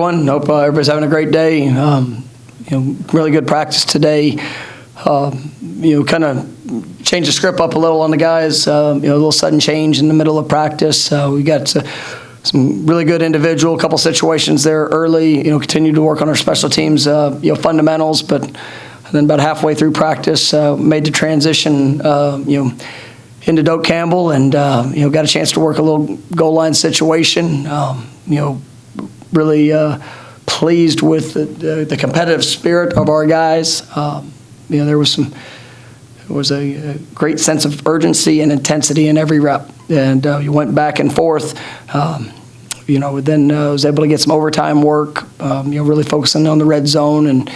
Hope everybody's having a great day. Really good practice today. Kind of change the script up a little on the guys. A little sudden change in the middle of practice. We got some really good individual, couple situations there early. Continue to work on our special teams, fundamentals. But then about halfway through practice, made the transition, into Doak Campbell, and got a chance to work a little goal line situation. Really pleased with the competitive spirit of our guys. There was a great sense of urgency and intensity in every rep, and you went back and forth. Then was able to get some overtime work. Really focusing on the red zone and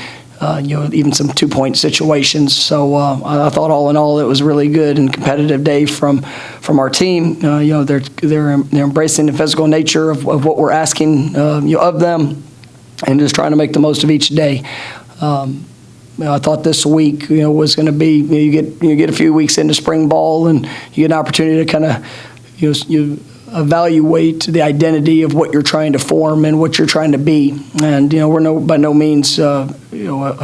even some 2-point situations. So I thought all in all it was a really good and competitive day from our team. They're embracing the physical nature of what we're asking of them, and just trying to make the most of each day. I thought this week was going to be you get a few weeks into spring ball, and you get an opportunity to kind of you evaluate the identity of what you're trying to form and what you're trying to be. And we're by no means a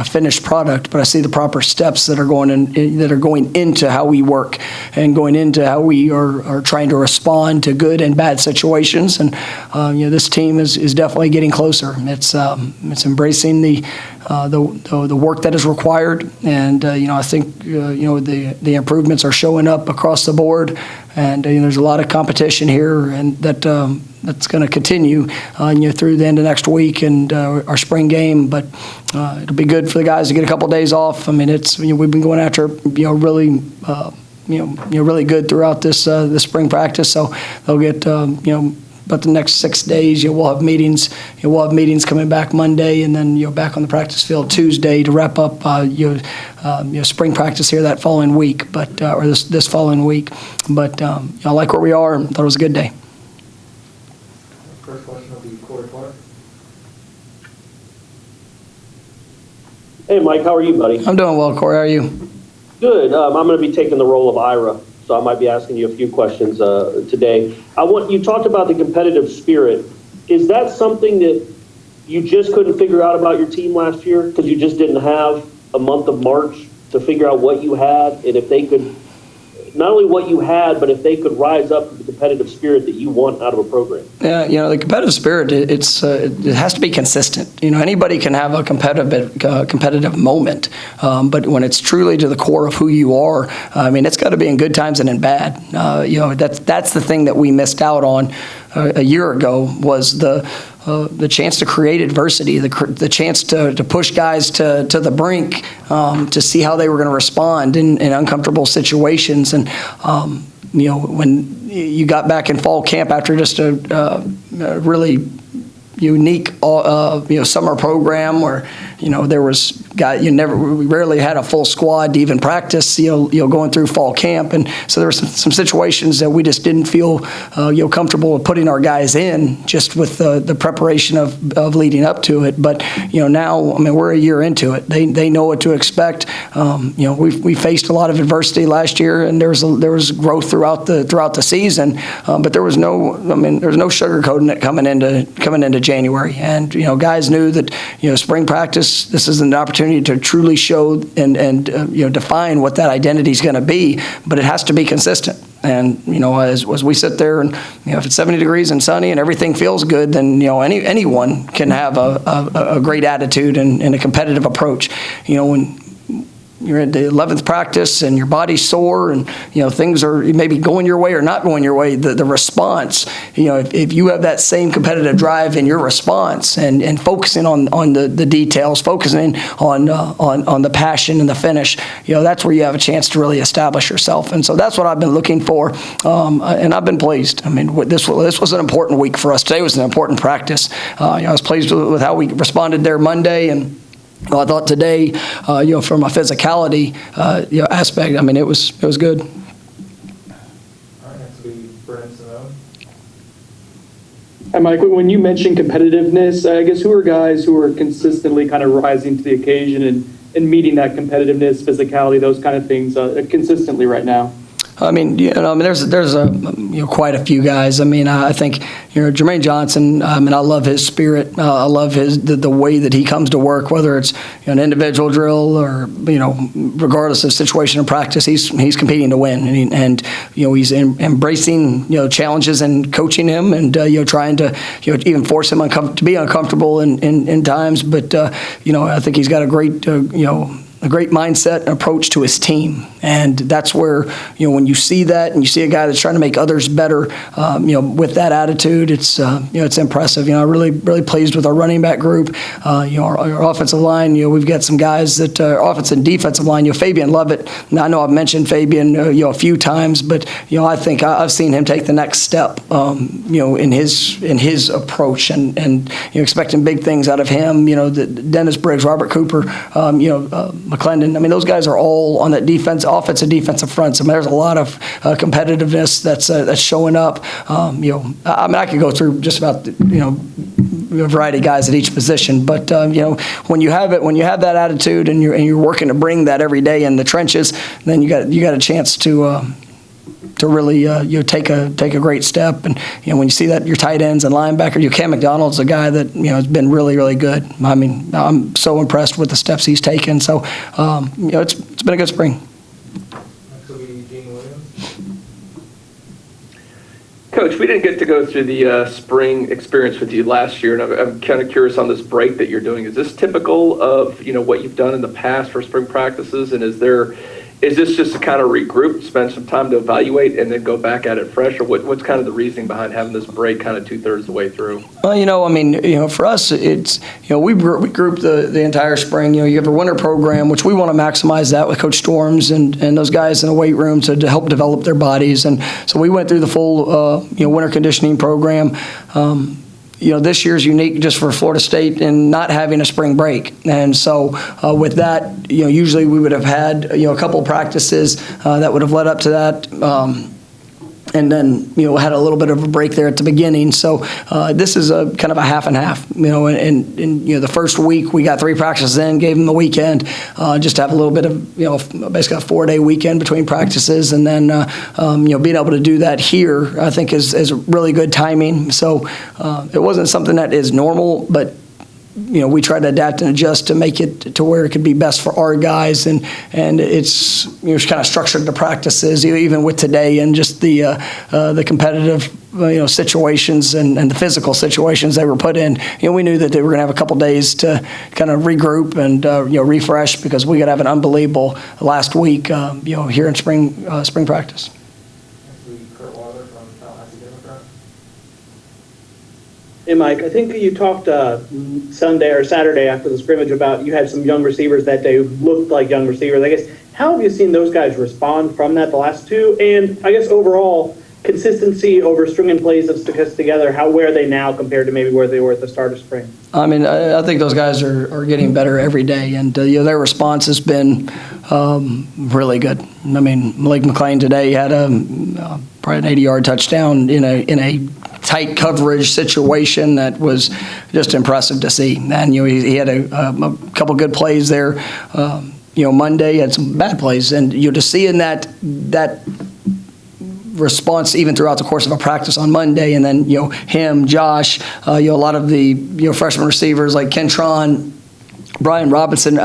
finished product, but I see the proper steps that are going into how we work and going into how we are trying to respond to good and bad situations. And this team is definitely getting closer. It's embracing the work that is required, and I think the improvements are showing up across the board. And there's a lot of competition here, and that's going to continue through the end of next week and our spring game. But it'll be good for the guys to get a couple of days off. I mean, we've been going after really really good throughout this spring practice. So they'll get about the next 6 days. We'll have meetings. We'll have meetings coming back Monday, and then back on the practice field Tuesday to wrap up spring practice here that following week, but or this following week. But I like where we are, and thought it was a good day. First question will be Corey Clark. Hey, Mike, how are you, buddy? I'm doing well, Corey. How are you? Good. I'm going to be taking the role of Ira, so I might be asking you a few questions today. You talked about the competitive spirit. Is that something that you just couldn't figure out about your team last year because you just didn't have a month of March to figure out what you had, and if they could, not only what you had, but if they could rise up to the competitive spirit that you want out of a program? Yeah, the competitive spirit, it has to be consistent. Anybody can have a competitive moment, but when it's truly to the core of who you are, it's got to be in good times and in bad. That's the thing that we missed out on a year ago, was the chance to create adversity, the chance to push guys to the brink, to see how they were going to respond in uncomfortable situations. And when you got back in fall camp after just a really unique summer program where there was we rarely had a full squad to even practice going through fall camp, and so there were some situations that we just didn't feel comfortable with putting our guys in, just with the preparation of leading up to it. But now we're a year into it. They know what to expect. We faced a lot of adversity last year, and there was growth throughout the season, but there was no sugarcoating it coming into January. And guys knew that spring practice, this is an opportunity to truly show and define what that identity is going to be, but it has to be consistent. And as we sit there, and if it's 70 degrees and sunny and everything feels good, then anyone can have a great attitude and a competitive approach. When you're at the 11th practice and your body's sore and things are maybe going your way or not going your way, the response, if you have that same competitive drive in your response and focusing on the details, focusing on the passion and the finish, that's where you have a chance to really establish yourself. And so that's what I've been looking for, and I've been pleased. This was an important week for us. Today was an important practice. I was pleased with how we responded there Monday, and I thought today, from a physicality aspect, it was good. All right, next will be Brent Seminoles. Hi, Mike. When you mention competitiveness, I guess who are guys who are consistently kind of rising to the occasion and meeting that competitiveness, physicality, those kind of things consistently right now? I mean, there's quite a few guys. I mean, I think Jermaine Johnson. I mean, I love his spirit. I love the way that he comes to work, whether it's an individual drill or regardless of situation in practice, he's competing to win, and he's embracing challenges and coaching him, and trying to even force him to be uncomfortable in times. But I think he's got a great a great mindset and approach to his team. And that's where, when you see that and you see a guy that's trying to make others better, with that attitude, it's impressive. I'm really, really pleased with our running back group. Our offensive line, we've got some guys that offensive and defensive line, Fabian Lovett. Now, I know I've mentioned Fabian, a few times, but, I think I've seen him take the next step, in his approach and expecting big things out of him. Dennis Briggs, Robert Cooper, McLennan. I mean, those guys are all on that offensive, defensive fronts. I mean, there's a lot of competitiveness that's showing up. I mean, I could go through just about a variety of guys at each position, but when you have that attitude and you're working to bring that every day in the trenches, then you got a chance to really take a great step. And when you see that your tight ends and linebacker, Cam McDonald's a guy that has been really, really good. I mean, I'm so impressed with the steps he's taken. So it's been a good spring. Next will be Gene Williams. Coach, we didn't get to go through the spring experience with you last year, and I'm kind of curious on this break that you're doing. Is this typical of what you've done in the past for spring practices, and is this just to kind of regroup, spend some time to evaluate, and then go back at it fresh? Or what's kind of the reasoning behind having this break kind of 2/3 of the way through? Well, for us, it's, we group the entire spring. You have a winter program, which we want to maximize that with Coach Storms and those guys in the weight room to help develop their bodies. And so we went through the full, winter conditioning program. This year's unique just for Florida State in not having a spring break. And so with that, usually we would have had, a couple of practices that would have led up to that. And then, had a little bit of a break there at the beginning. So this is a kind of a half and half, and the first week we got 3 practices in, gave them the weekend, just to have a little bit of, basically a 4-day weekend between practices. And then, being able to do that here, I think is really good timing. So it wasn't something that is normal, but we try to adapt and adjust to make it to where it could be best for our guys, and it's kind of structured the practices, even with today and just the competitive situations and the physical situations they were put in. We knew that they were going to have a couple days to kind of regroup and refresh, because we got to have an unbelievable last week here in spring practice. Hey, Mike, I think you talked Sunday or Saturday after the scrimmage about you had some young receivers that day who looked like young receivers. I guess, how have you seen those guys respond from that the last 2? And I guess overall, consistency over stringing plays of together, where are they now compared to maybe where they were at the start of spring? I mean, I think those guys are getting better every day, and their response has been really good. I mean, Malik McLean today had probably an 80-yard touchdown in a tight coverage situation that was just impressive to see. And he had a couple good plays there. Monday had some bad plays, and to see in that response even throughout the course of a practice on Monday, and then him, Josh, a lot of the freshman receivers like Kentron, Brian Robinson,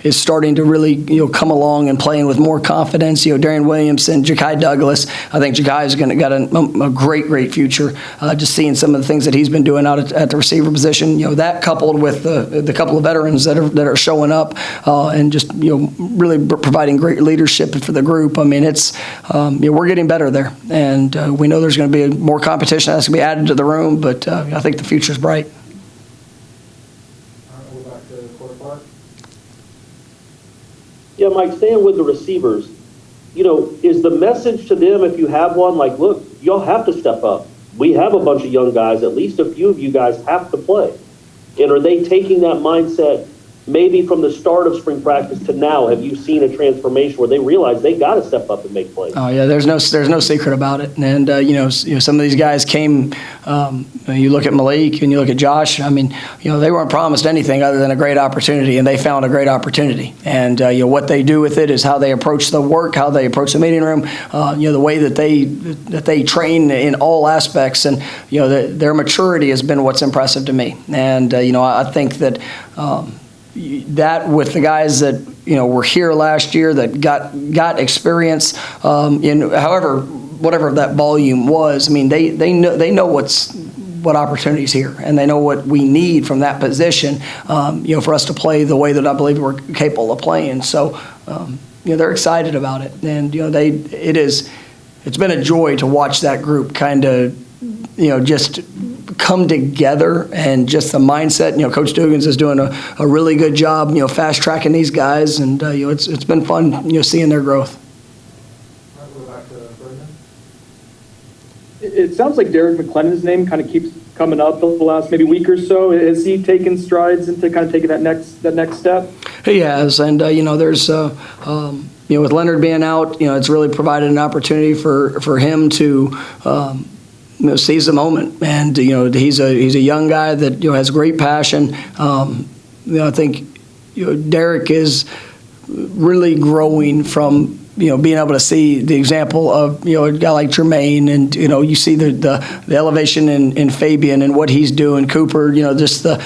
is starting to really, come along and playing with more confidence. Darian Williamson, Ja'Kai Douglas. I think Ja'Kai's got a great future. Just seeing some of the things that he's been doing out at the receiver position. That coupled with the couple of veterans that are showing up, and just really providing great leadership for the group. I mean, it's we're getting better there, and we know there's going to be more competition that's going to be added to the room. But I think the future's bright. Yeah, Mike, staying with the receivers, is the message to them, if you have one, like, look, y'all have to step up. We have a bunch of young guys. At least a few of you guys have to play. And are they taking that mindset maybe from the start of spring practice to now, have you seen a transformation where they realize they got to step up and make plays? Oh yeah, there's no secret about it. And some of these guys came. You look at Malik and you look at Josh. I mean, they weren't promised anything other than a great opportunity, and they found a great opportunity. And what they do with it is how they approach the work, how they approach the meeting room. The way that they train in all aspects, and their maturity has been what's impressive to me. And I think that. That with the guys that were here last year that got experience in whatever that volume was. I mean, they know what opportunities here, and they know what we need from that position. For us to play the way that I believe we're capable of playing. So they're excited about it, and it's been a joy to watch that group kind of just come together, and just the mindset. Coach Dugans is doing a really good job, fast tracking these guys, and it's been fun, seeing their growth. All right, we'll go back to Brendan. It sounds like Derrick McLennan's name kind of keeps coming up the last maybe week or so. Has he taken strides into kind of taking that next step? He has, and there's with Leonard being out, it's really provided an opportunity for him to. Seize the moment, and he's a young guy that has great passion. I think Derrick is really growing from being able to see the example of a guy like Jermaine, and you see the elevation in Fabian and what he's doing. Cooper, just the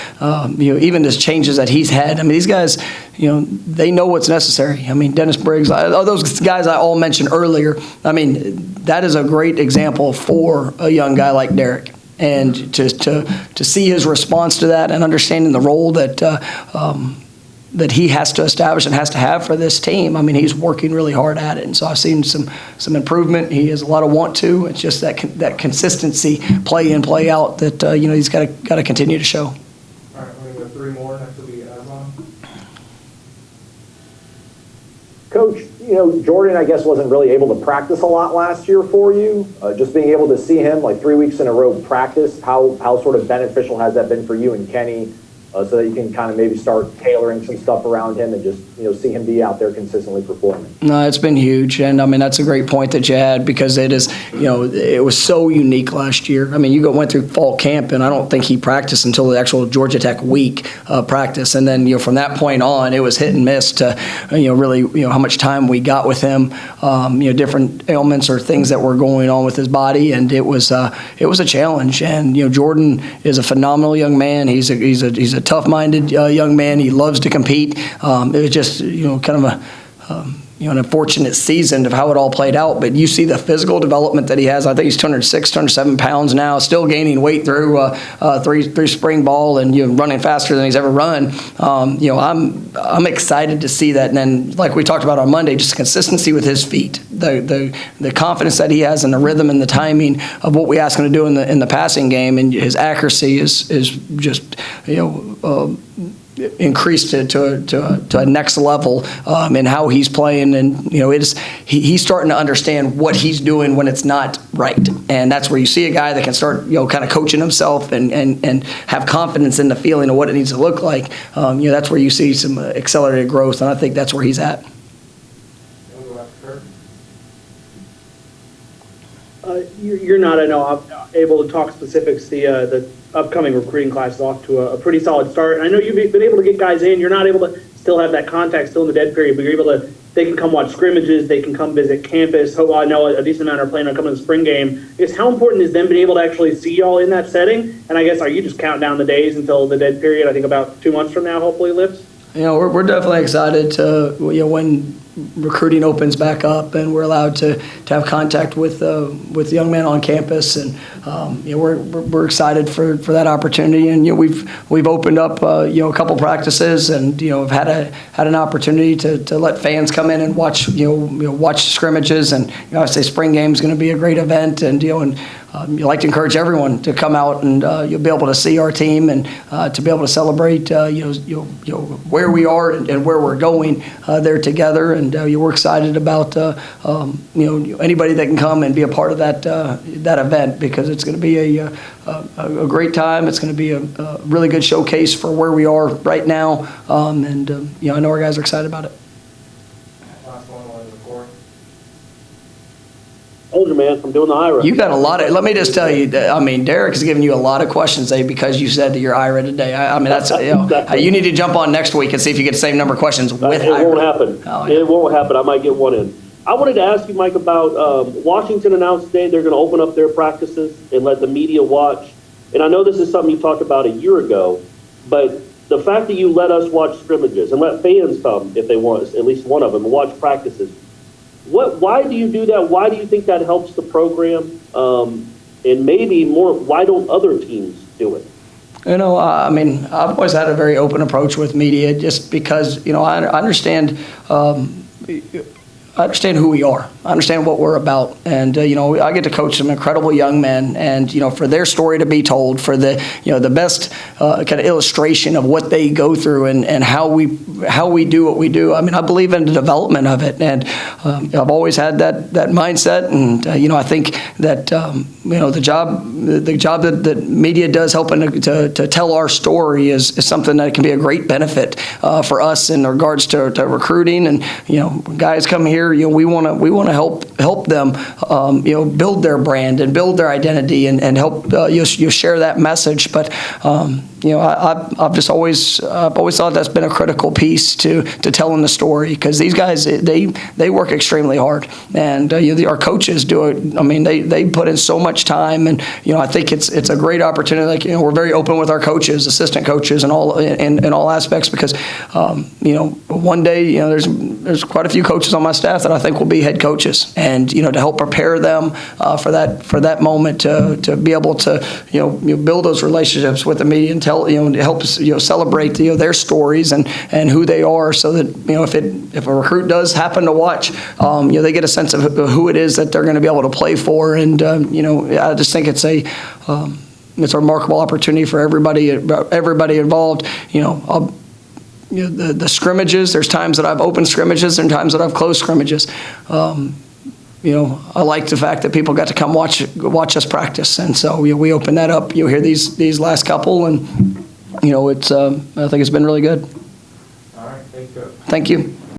even the changes that he's had. I mean, these guys, they know what's necessary. I mean, Dennis Briggs, all those guys I all mentioned earlier. I mean, that is a great example for a young guy like Derrick. And to see his response to that, and understanding the role that he has to establish and has to have for this team. I mean, he's working really hard at it, and so I've seen some improvement. He has a lot of want to. It's just that consistency, play in, play out, that he's got to continue to show. All right, we're going to go three more. Next will be Aslan. Coach, Jordan, I guess, wasn't really able to practice a lot last year for you. Just being able to see him like 3 weeks in a row practice, how sort of beneficial has that been for you and Kenny? So that you can kind of maybe start tailoring some stuff around him and just, see him be out there consistently performing. No, it's been huge. And, I mean, that's a great point that you had, because it is, it was so unique last year. I mean, you went through fall camp, and I don't think he practiced until the actual Georgia Tech week practice. And then, from that point on, it was hit and miss to, really, how much time we got with him, different ailments or things that were going on with his body. And it was a challenge. And, Jordan is a phenomenal young man. He's a tough-minded young man. He loves to compete. It was just, kind of an unfortunate season of how it all played out. But you see the physical development that he has. I think he's 206, 207 pounds now, still gaining weight through through spring ball, and running faster than he's ever run. I'm excited to see that. And then, like we talked about on Monday, just consistency with his feet, the confidence that he has, and the rhythm and the timing of what we ask him to do in the passing game, and his accuracy is just increased to a next level in how he's playing. And he's starting to understand what he's doing when it's not right, and that's where you see a guy that can start kind of coaching himself and have confidence in the feeling of what it needs to look like. That's where you see some accelerated growth, and I think that's where he's at. We'll go back to Kurt. You're not, I know, able to talk specifics. The upcoming recruiting class is off to a pretty solid start. And I know you've been able to get guys in. You're not able to still have that contact still in the dead period, but you're able to. They can come watch scrimmages. They can come visit campus. So I know a decent amount are planning on coming to the spring game. I guess how important is them being able to actually see y'all in that setting? And I guess, are you just counting down the days until the dead period? I think about 2 months from now, hopefully lifts. We're definitely excited to when recruiting opens back up and we're allowed to have contact with young men on campus, and we're excited for that opportunity. And we've opened up a couple practices, and have had an opportunity to let fans come in and watch watch scrimmages. And I say spring game is going to be a great event, and you like to encourage everyone to come out and you'll be able to see our team and to be able to celebrate where we are and where we're going there together. And we're excited about anybody that can come and be a part of that event, because it's going to be a great time. It's going to be a really good showcase for where we are right now. I know our guys are excited about it. Last one was the court. Told you, man, I'm doing the IRA. You got a lot of, let me just tell you, Derrick has given you a lot of questions today because you said that you're IRA today. That's, you need to jump on next week and see if you get the same number of questions with It IRA. won't happen. Oh, yeah. It won't happen. I might get one in. I wanted to ask you, Mike, about Washington announced today they're going to open up their practices and let the media watch. And I know this is something you talked about a year ago, but the fact that you let us watch scrimmages and let fans come if they want, at least one of them, and watch practices, why do you do that? Why do you think that helps the program? And maybe more, why don't other teams do it? I've always had a very open approach with media, just because, I understand who we are. I understand what we're about. And, I get to coach some incredible young men, and, for their story to be told, for the best kind of illustration of what they go through and how we do what we do. I believe in the development of it. And I've always had that mindset. And, I think that, the job that media does helping to tell our story is something that can be a great benefit for us in regards to recruiting. And, when guys come here, we want to help them, build their brand and build their identity and help you share that message. But I've always thought that's been a critical piece to telling the story, because these guys they work extremely hard, and our coaches do it. They put in so much time, and I think it's a great opportunity. We're very open with our coaches, assistant coaches, and all in all aspects, because one day there's quite a few coaches on my staff that I think will be head coaches, and to help prepare them for that moment to be able to build those relationships with the media and tell help celebrate their stories and who they are, so that if a recruit does happen to watch, they get a sense of who it is that they're going to be able to play for. And I just think it's a remarkable opportunity for everybody involved. The scrimmages, there's times that I've opened scrimmages and times that I've closed scrimmages. I like the fact that people got to come watch us practice, and so we open that up. Here these last couple, and I think it's been really good. All right, thank you. Thank you.